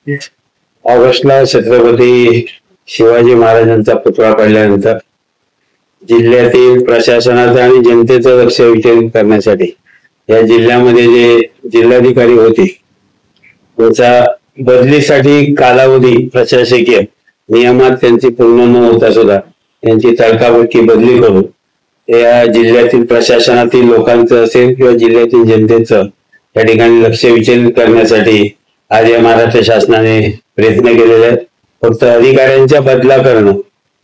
ऑगस्टला छत्रपती शिवाजी महाराजांचा पुतळा पडल्यानंतर जिल्ह्यातील प्रशासनाचं आणि जनतेचं लक्ष विचलित करण्यासाठी या जिल्ह्यामध्ये जे जिल्हाधिकारी होते त्याचा बदलीसाठी कालावधी प्रशासकीय नियमात त्यांची पूर्ण न होता सुद्धा त्यांची तडकाफडकी बदली करून या जिल्ह्यातील प्रशासनातील लोकांचं असेल किंवा जिल्ह्यातील जनतेचं या ठिकाणी लक्ष विचलित करण्यासाठी आज या महाराष्ट्र शासनाने प्रयत्न केलेले आहेत. फक्त अधिकाऱ्यांच्या बदला करणं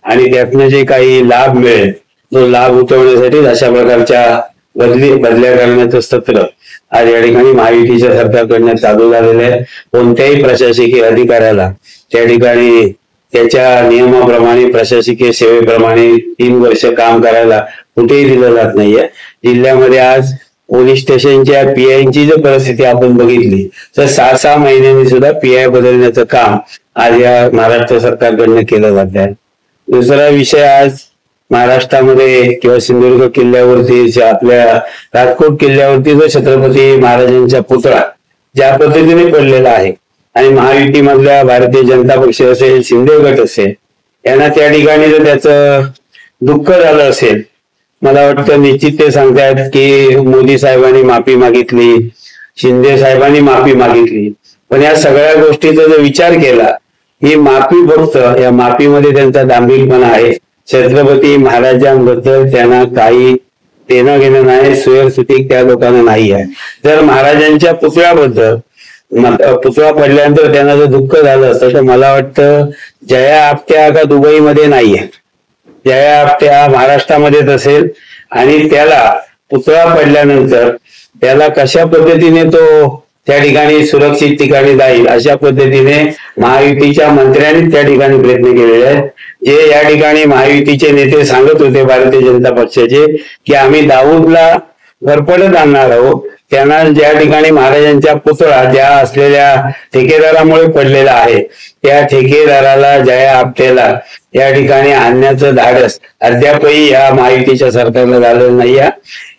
आणि त्यातनं जे काही लाभ मिळेल तो लाभ उठवण्यासाठी अशा प्रकारच्या बदल्या करण्याचं सत्र आज या ठिकाणी महायुतीच्या सरकारकडनं चालू झालेलं आहे. कोणत्याही प्रशासकीय अधिकाऱ्याला त्या ठिकाणी त्याच्या नियमाप्रमाणे प्रशासकीय सेवेप्रमाणे 3 वर्ष काम करायला कुठेही दिलं जात नाहीये. जिल्ह्यामध्ये आज पोलीस स्टेशनच्या पीआयची जर परिस्थिती आपण बघितली तर 6-6 महिन्यांनी सुद्धा पीआय बदलण्याचं काम आज या महाराष्ट्र सरकारकडनं केलं जात आहे. दुसरा विषय, आज महाराष्ट्रामध्ये किंवा सिंधुदुर्ग किल्ल्यावरती आपल्या राजकोट किल्ल्यावरती जो छत्रपती महाराजांचा पुतळा ज्या पद्धतीने पडलेला आहे आणि महायुतीमधल्या भारतीय जनता पक्ष असेल, शिंदे गट असेल, यांना त्या ठिकाणी जर त्याचं दुःख झालं असेल, मला वाटतं निश्चित ते सांगतायत की मोदी साहेबांनी माफी मागितली, शिंदे साहेबांनी माफी मागितली, पण या सगळ्या गोष्टीचा जर विचार केला ही माफी फक्त या माफीमध्ये त्यांचा दांभिकपणा आहे. छत्रपती महाराजांबद्दल त्यांना काही देणं घेणं नाही, सुयरसुती त्या लोकांना नाही आहे. जर महाराजांच्या पुतळ्याबद्दल पुतळा पडल्यानंतर त्यांना जर दुःख झालं असतं तर मला वाटतं जया आपट्या का दुबईमध्ये नाहीये, जया आपट्या महाराष्ट्रामध्येच असेल आणि त्याला पुतळा पडल्यानंतर त्याला कशा पद्धतीने तो त्या ठिकाणी सुरक्षित ठिकाणी जाईल अशा पद्धतीने महायुतीच्या मंत्र्यांनी त्या ठिकाणी प्रयत्न केलेले आहेत. जे या ठिकाणी महायुतीचे नेते सांगत होते भारतीय जनता पक्षाचे की आम्ही दाऊदला घरपडत आणणार आहोत, त्यांना ज्या ठिकाणी महाराजांचा पुतळा ज्या असलेल्या ठेकेदारामुळे पडलेला आहे त्या ठेकेदाराला, जया आपटेला या ठिकाणी आणण्याचं धाडस अद्यापही या महायुतीच्या सरकारला झालेलं नाही.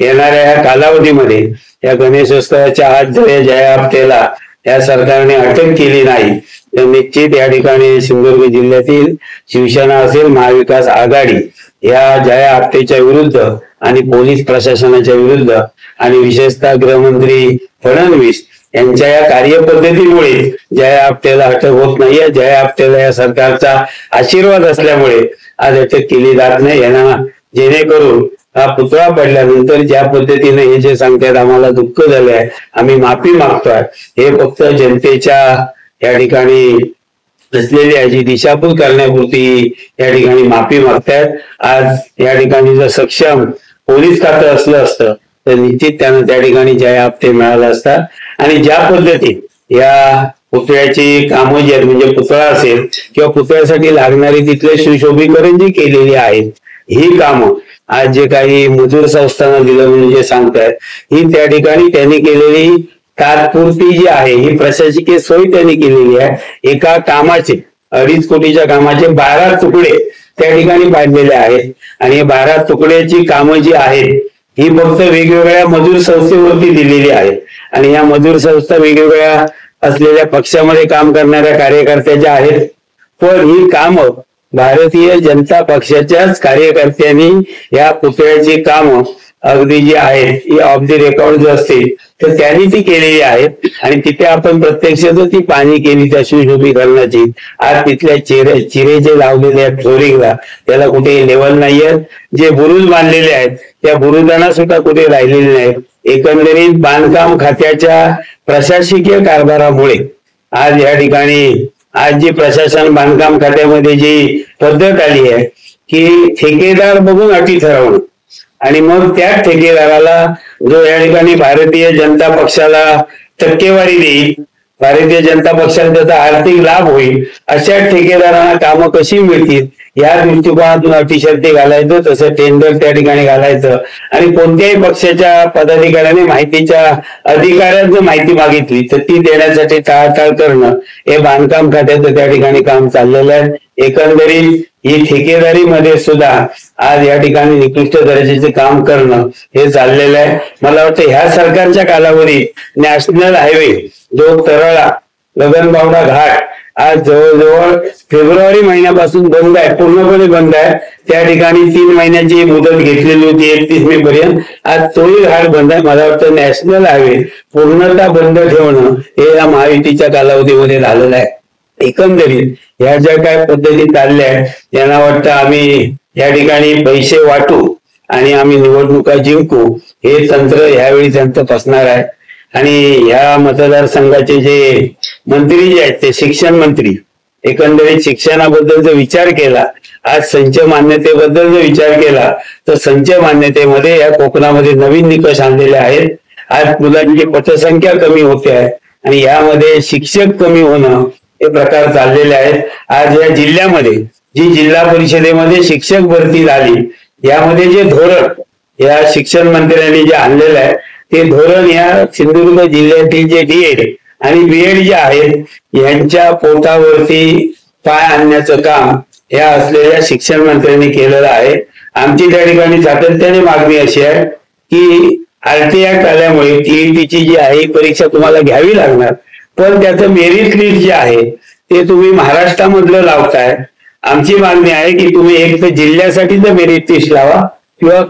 येणाऱ्या या कालावधीमध्ये या गणेशोत्सवाच्या आज जर जया आपटेला या सरकारने अटक केली नाही तर निश्चित या ठिकाणी सिंधुदुर्ग जिल्ह्यातील शिवसेना असेल, महाविकास आघाडी या जया आपटेच्या विरुद्ध आणि पोलीस प्रशासनाच्या विरुद्ध आणि विशेषतः गृहमंत्री फडणवीस यांच्या या कार्यपद्धतीमुळे जया आपटेला अटक होत नाहीये. जया आपटेला या सरकारचा आशीर्वाद असल्यामुळे आज अटक केली जात नाही. यांना जेणेकरून हा पुतळा पडल्यानंतर ज्या पद्धतीने हे जे सांगतात आम्हाला दुःख झाले आहे, आम्ही माफी मागतोय, हे फक्त जनतेच्या या ठिकाणी असलेली याची दिशाभूल करण्यापुरती या ठिकाणी माफी मागतायत. आज या ठिकाणी जर सक्षम पोलीस खातं असलं असतं तर निश्चित त्यांना त्या ठिकाणी जया आपटे मिळाला असता. आणि ज्या पद्धतीने या पुतळ्याची कामं जी आहेत, म्हणजे पुतळा असेल किंवा पुतळ्यासाठी लागणारी तिथले सुशोभीकरण जी केलेली आहेत ही कामं आज जे काही मजूर संस्थांना दिलं म्हणून जे सांगतायत ही त्या ठिकाणी त्यांनी केलेली तात्पुरती जी आहे ही प्रशासकीय सोय त्यांनी केलेली आहे. एका कामाचे 2.5 कोटीच्या कामाचे 12 तुकडे त्या ठिकाणी पाडलेले आहेत आणि 12 तुकड्याची कामं जी आहेत ही फक्त वेगवेगळ्या मजूर संस्थेवरती दिलेली आहेत आणि या मजूर संस्था वेगवेगळ्या असलेल्या पक्षामध्ये काम करणाऱ्या कार्यकर्त्याच्या आहेत. पण ही कामं भारतीय जनता पक्षाच्याच कार्यकर्त्यांनी या पुतळ्याची कामं अगदी जी आहेत ही ऑफ द रेकॉर्ड जर असतील तर त्यांनी ती केलेली आहेत आणि तिथे आपण प्रत्यक्ष ती पाहणी केली त्या सुशोभीकरणाची. आज तिथल्या चिरे जे लावलेले आहेत फ्लोरिंगला त्याला कुठे लेवल नाहीये, जे बुरुज बांधलेले आहेत त्या बुरुजांना सुद्धा कुठे राहिलेले नाहीत. एकंदरीत बांधकाम खात्याच्या प्रशासकीय कारभारामुळे आज या ठिकाणी आज जी प्रशासन बांधकाम खात्यामध्ये जी पद्धत आली आहे की ठेकेदार बघून अटी ठरवणं आणि मग त्या ठेकेदाराला जो या ठिकाणी भारतीय जनता पक्षाला टक्केवारी देईल, भारतीय जनता पक्षाला त्याचा आर्थिक लाभ होईल अशा ठेकेदारांना कामं कशी मिळतील या दृष्टिकोनातून अटी शर्ती घालायचं, तसं टेंडर त्या ठिकाणी घालायचं आणि कोणत्याही पक्षाच्या पदाधिकाऱ्याने माहितीच्या अधिकाऱ्यांना माहिती मागितली तर ती देण्यासाठी टाळाटाळ करणं हे बांधकाम खात्याचं त्या ठिकाणी काम चाललेलं आहे. एकंदरीत ही ठेकेदारीमध्ये सुद्धा आज या ठिकाणी निकृष्ट दर्जाचे काम करणं हे चाललेलं आहे. मला वाटतं ह्या सरकारच्या कालावधीत नॅशनल हायवे जो तरळा गगनबावडा घाट आज जवळजवळ फेब्रुवारी महिन्यापासून बंद आहे, पूर्णपणे बंद आहे. त्या ठिकाणी 3 महिन्याची मुदत घेतलेली होती 31 मे पर्यंत. आज तोही घाट बंद आहे. मला वाटतं नॅशनल हायवे पूर्णतः बंद ठेवणं हे या महायुतीच्या कालावधीमध्ये झालेलं आहे. एकंदरीत ह्या ज्या काय पद्धती चालल्या आहेत त्यांना वाटतं आम्ही या ठिकाणी पैसे वाटू आणि आम्ही निवडणुका जिंकू, हे तंत्र यावेळी त्यांचं फसणार आहे. आणि ह्या मतदारसंघाचे जे मंत्री जे आहेत ते शिक्षण मंत्री, एकंदरीत शिक्षणाबद्दल जर विचार केला, आज संच मान्यतेबद्दल जर विचार केला तर संच मान्यतेमध्ये या कोकणामध्ये नवीन निकष आणलेले आहेत. आज मुलांची पटसंख्या कमी होते आहे आणि यामध्ये शिक्षक कमी होणं हे प्रकार चाललेले आहेत. आज या जिल्ह्यामध्ये जी जिल्हा परिषदेमध्ये शिक्षक भरती झाली, यामध्ये जे धोरण या शिक्षण मंत्र्यांनी जे आणलेलं आहे ते धोरण या सिंधुदुर्ग जिल्ह्यातील जे डीएड आणि बीएड जे आहेत यांच्या पोटावरती पाय आणण्याचं काम या असलेल्या शिक्षण मंत्र्यांनी केलेलं आहे. आमची त्या ठिकाणी सातत्याने मागणी अशी आहे की आरटी ऍक्ट आल्यामुळे टीईटीची जी आहे परीक्षा तुम्हाला घ्यावी लागणार, पण त्याचं मेरिट लिस्ट जे आहे ते तुम्ही महाराष्ट्रामधलं लावताय. आमची मागणी आहे की तुम्ही एक तर जिल्ह्यासाठीचं मेरिट लिस्ट लावा किंवा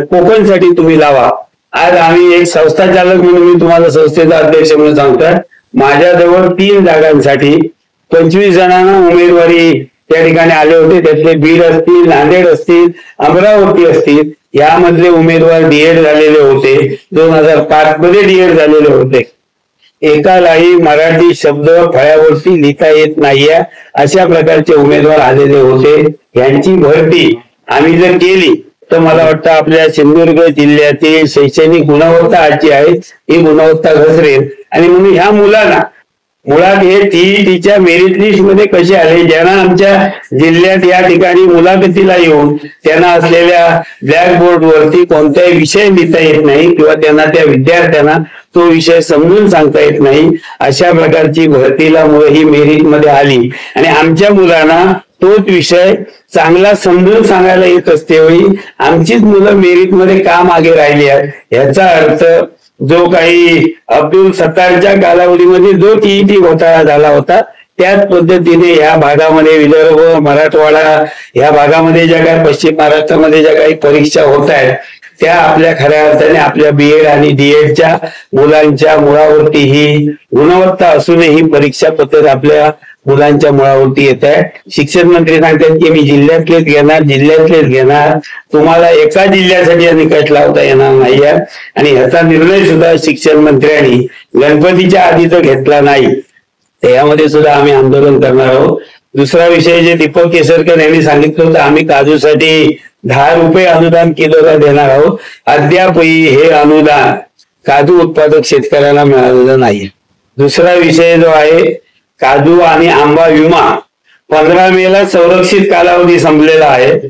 कोकणसाठी तुम्ही लावा. आज आम्ही एक संस्था चालक म्हणून मी तुम्हाला संस्थेचा अध्यक्ष म्हणून सांगतोय, माझ्याजवळ 3 जागांसाठी 25 जणांना उमेदवारी त्या ठिकाणी आले होते. त्यातले बीड असतील, नांदेड असतील, अमरावती असतील, यामधले उमेदवार डीएड झालेले होते. 2005 मध्ये डीएड झालेले होते. एकालाही मराठी शब्द फळ्यावरती लिहिता येत नाहीये अशा प्रकारचे उमेदवार आलेले होते. यांची भरती आम्ही जर केली तर मला वाटतं आपल्या सिंधुदुर्ग जिल्ह्यातील शैक्षणिक गुणवत्ता आजची आहे ही गुणवत्ता घसरेल. आणि म्हणून ह्या मुलांना मुळात हे टीईटीच्या मेरिट लिस्ट मध्ये कसे आले, ज्यांना आमच्या जिल्ह्यात या ठिकाणी मुलाखतीला येऊन त्यांना असलेल्या ब्लॅकबोर्ड वरती कोणताही विषय लिहिता येत नाही किंवा त्यांना त्या विद्यार्थ्यांना तो विषय समजून सांगता येत नाही, अशा प्रकारची भरतीला मुळे ही मेरिट मध्ये आली. आणि आमच्या मुलांना तोच विषय चांगला समजून सांगायला येत असते वेळी आमचीच मुलं मेरिट मध्ये का मागे राहिली आहेत. याचा अर्थ जो काही अब्दुल सत्तारच्या कालावधीमध्ये जो टीईटी घोटाळा झाला होता त्याच पद्धतीने या भागामध्ये विदर्भ, मराठवाडा या भागामध्ये ज्या काही पश्चिम महाराष्ट्रामध्ये ज्या काही परीक्षा होत आहेत त्या आपल्या खऱ्या अर्थाने आपल्या बीएड आणि डीएडच्या मुलांच्या मुळावरती ही गुणवत्ता असूनही परीक्षा पद्धत आपल्या मुलांच्या मुळावरती येत आहे. शिक्षण मंत्री सांगतात की मी जिल्ह्यातलेच घेणार, तुम्हाला एका जिल्ह्यासाठी निकष लावता येणार नाहीये. आणि ह्याचा निर्णय सुद्धा शिक्षण मंत्र्यांनी गणपतीच्या आधी तर घेतला नाही, त्यामध्ये सुद्धा आम्ही आंदोलन करणार आहोत. दुसरा विषय जे दीपक केसरकर यांनी सांगितलं होतं आम्ही काजूसाठी 10 रुपये अनुदान किलोला देणार आहोत, अद्यापही हे अनुदान काजू उत्पादक शेतकऱ्यांना मिळालेलं नाही. दुसरा विषय जो आहे काजू आणि आंबा विमा 15 मेला संरक्षित कालावधी संपलेला आहे.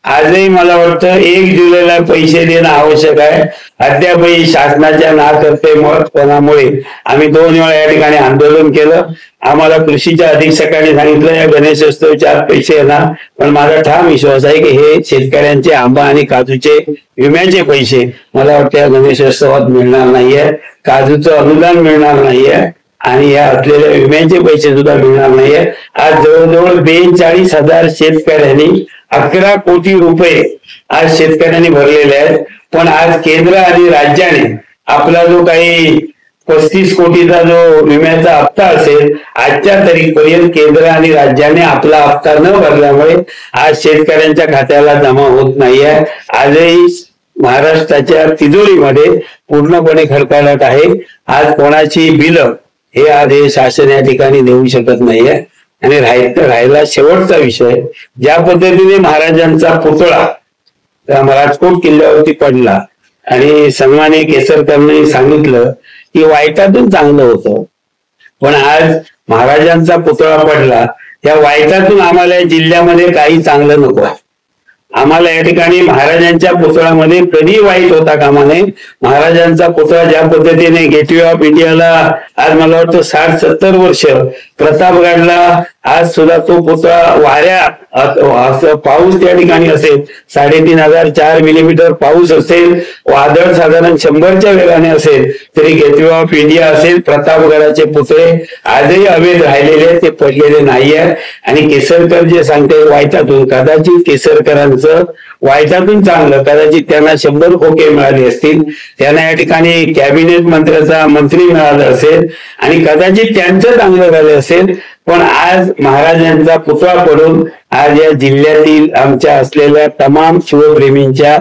आजही मला वाटतं 1 जुलैला पैसे देणं आवश्यक आहे. अद्यापही शासनाच्या नाकर्तेपणामुळे आम्ही 2 वेळा या ठिकाणी आंदोलन केलं. आम्हाला कृषीच्या अधीक्षकांनी सांगितलं या गणेशोत्सवच्या आत पैसे येणार, पण माझा ठाम विश्वास आहे की हे शेतकऱ्यांचे आंबा आणि काजूचे विम्याचे पैसे मला वाटतं या गणेशोत्सवात मिळणार नाहीये, काजूचं अनुदान मिळणार नाहीये आणि या असलेल्या विम्याचे पैसे सुद्धा मिळणार नाहीये. आज जवळजवळ 42,000 शेतकऱ्यांनी 11 कोटी रुपये आज शेतकऱ्यांनी भरलेले आहेत. पण आज केंद्र आणि राज्याने आपला जो काही 35 कोटीचा जो विम्याचा हप्ता असेल आजच्या तारीखपर्यंत केंद्र आणि राज्याने आपला हप्ता न भरल्यामुळे आज शेतकऱ्यांच्या खात्याला जमा होत नाहीये. आजही महाराष्ट्राच्या तिजोरीमध्ये पूर्णपणे खडकाळत आहे. आज कोणाची बिलं हे आज हे शासन या ठिकाणी देऊ शकत नाहीये. आणि राहिला शेवटचा विषय, ज्या पद्धतीने महाराजांचा पुतळा राजकोट किल्ल्यावरती पडला आणि सन्माननीय केसरकरांनी सांगितलं की वाईटातून चांगलं होतं, पण आज महाराजांचा पुतळा पडला, या वाईटातून आम्हाला या जिल्ह्यामध्ये काही चांगलं नको. आम्हाला या ठिकाणी महाराजांच्या पुतळ्यामध्ये कधी वाईट होता कामा नये. महाराजांचा पुतळा ज्या पद्धतीने गेटवे ऑफ इंडियाला आज मला वाटतं 60-70 वर्ष, प्रतापगडला आज सुद्धा तो पुतळा असं पाऊस त्या ठिकाणी असेल, 3,500-4 मिलीमीटर पाऊस असेल, वादळ साधारण 100च्या वेगाने असेल, तरी गेटवे ऑफ इंडिया असेल, प्रतापगडाचे पुतळे आजही अवैध राहिलेले, ते पडलेले नाही आहे. आणि केसरकर जे सांगते वायतातून, कदाचित केसरकरांचं वायतातून चांगलं, कदाचित त्यांना 100 खोके मिळाले असतील, त्यांना या ठिकाणी कॅबिनेट मंत्र्याचा मंत्री मिळाला असेल आणि कदाचित त्यांचं चांगलं झालं असेल. पण आज महाराजांचा पुतळा पडून आज या जिल्ह्यातील आमच्या असलेल्या तमाम शिवप्रेमींच्या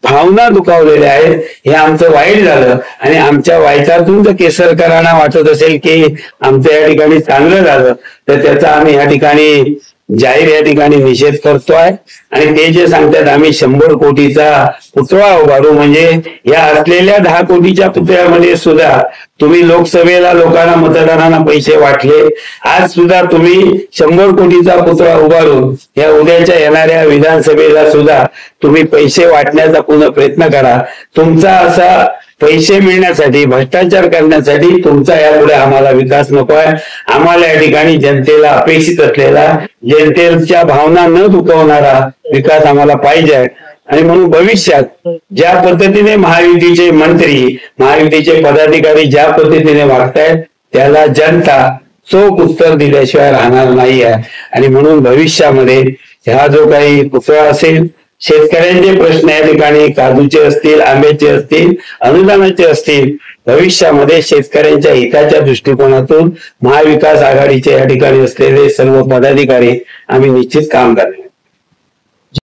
भावना दुखावलेल्या आहेत. हे आमचं वाईट झालं आणि आमच्या वाईटातून जर केसरकरांना वाटत असेल की आमचं या ठिकाणी चांगलं झालं, तर त्याचा आम्ही या ठिकाणी जाहीर या ठिकाणी निषेध करतोय. आणि ते जे सांगतात आम्ही 100 कोटीचा पुतळा उभारू, म्हणजे या असलेल्या 10 कोटीच्या पुतळ्यामध्ये सुद्धा तुम्ही लोकसभेला लोकांना मतदारांना पैसे वाटले, आज सुद्धा तुम्ही 100 कोटीचा पुतळा उभारून या उद्याच्या येणाऱ्या विधानसभेला सुद्धा तुम्ही पैसे वाटण्याचा पुन्हा प्रयत्न करा. तुमचा असा पैसे मिळण्यासाठी, भ्रष्टाचार करण्यासाठी तुमचा यापुढे आम्हाला विकास नको आहे. आम्हाला या ठिकाणी जनतेला अपेक्षित असलेला, जनतेच्या भावना न दुखवणारा विकास आम्हाला पाहिजे आहे. आणि म्हणून भविष्यात ज्या पद्धतीने महायुतीचे मंत्री, महायुतीचे पदाधिकारी ज्या पद्धतीने वागतायत, त्याला जनता चोख उत्तर दिल्याशिवाय राहणार नाही आहे. आणि म्हणून भविष्यामध्ये हा जो काही पुतळा असेल, शेतकऱ्यांचे प्रश्न या ठिकाणी काजूचे असतील, आंब्याचे असतील, अनुदानाचे असतील, भविष्यामध्ये शेतकऱ्यांच्या हिताच्या दृष्टिकोनातून महाविकास आघाडीचे या ठिकाणी असलेले सर्व पदाधिकारी आम्ही निश्चित काम करणार.